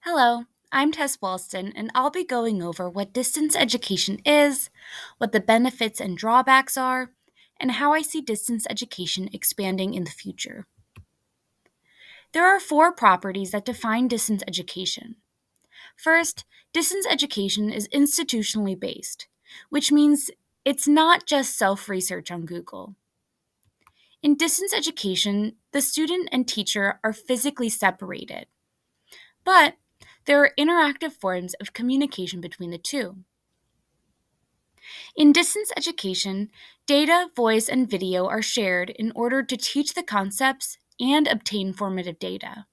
Hello, I'm Tess Walston, and I'll be going over what distance education is, what the benefits and drawbacks are, and how I see distance education expanding in the future. There are four properties that define distance education. First, distance education is institutionally based, which means it's not just self research on Google. In distance education, the student and teacher are physically separated, but there are interactive forms of communication between the two. In distance education, data, voice, and video are shared in order to teach the concepts and obtain formative data.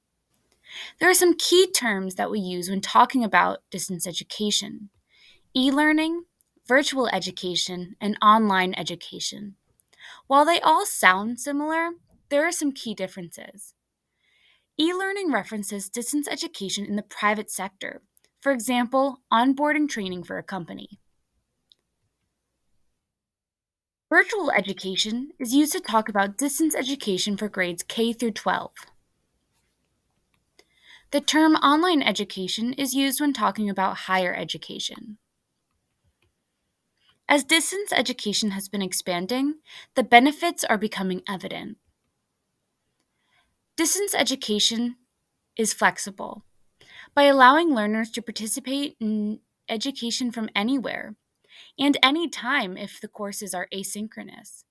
There are some key terms that we use when talking about distance education: e-learning, virtual education, and online education. While they all sound similar, there are some key differences. E-learning references distance education in the private sector, for example, onboarding training for a company. Virtual education is used to talk about distance education for grades K through 12. The term online education is used when talking about higher education. As distance education has been expanding, the benefits are becoming evident. Distance education is flexible by allowing learners to participate in education from anywhere and anytime if the courses are asynchronous.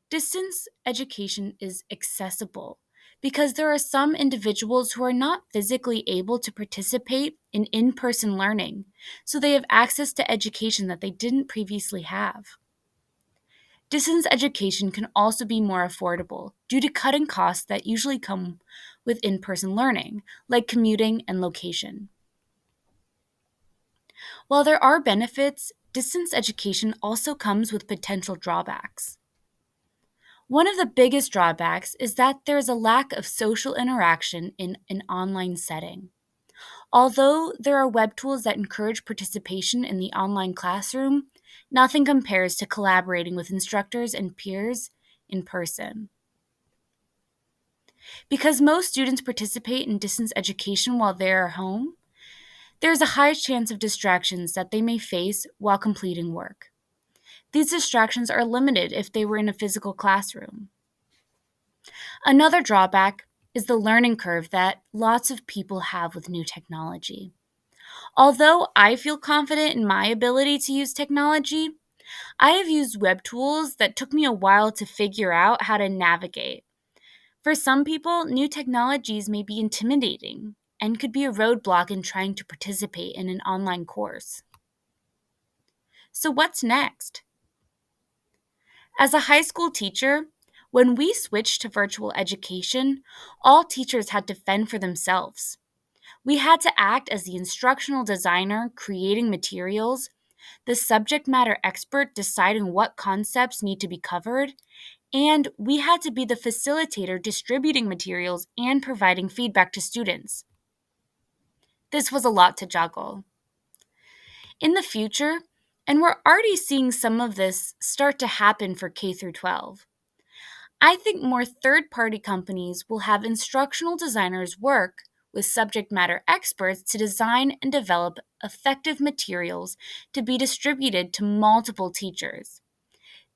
Distance education is accessible because there are some individuals who are not physically able to participate in person learning, so they have access to education that they didn't previously have. Distance education can also be more affordable due to cutting costs that usually come with in person learning, like commuting and location. While there are benefits, distance education also comes with potential drawbacks. One of the biggest drawbacks is that there is a lack of social interaction in an online setting. Although there are web tools that encourage participation in the online classroom, nothing compares to collaborating with instructors and peers in person. Because most students participate in distance education while they are home, there is a high chance of distractions that they may face while completing work. These distractions are limited if they were in a physical classroom. Another drawback is the learning curve that lots of people have with new technology. Although I feel confident in my ability to use technology, I have used web tools that took me a while to figure out how to navigate. For some people, new technologies may be intimidating and could be a roadblock in trying to participate in an online course. So, what's next? As a high school teacher, when we switched to virtual education, all teachers had to fend for themselves. We had to act as the instructional designer creating materials, the subject matter expert deciding what concepts need to be covered, and we had to be the facilitator distributing materials and providing feedback to students. This was a lot to juggle. In the future, and we're already seeing some of this start to happen for K through 12. I think more third-party companies will have instructional designers work with subject matter experts to design and develop effective materials to be distributed to multiple teachers.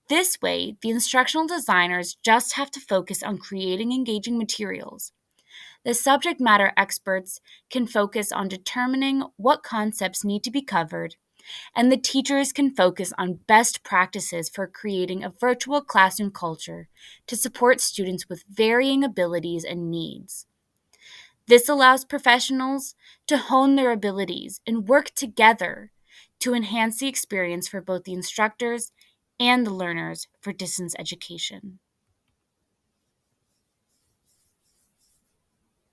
This way, the instructional designers just have to focus on creating engaging materials. The subject matter experts can focus on determining what concepts need to be covered, and the teachers can focus on best practices for creating a virtual classroom culture to support students with varying abilities and needs. This allows professionals to hone their abilities and work together to enhance the experience for both the instructors and the learners for distance education.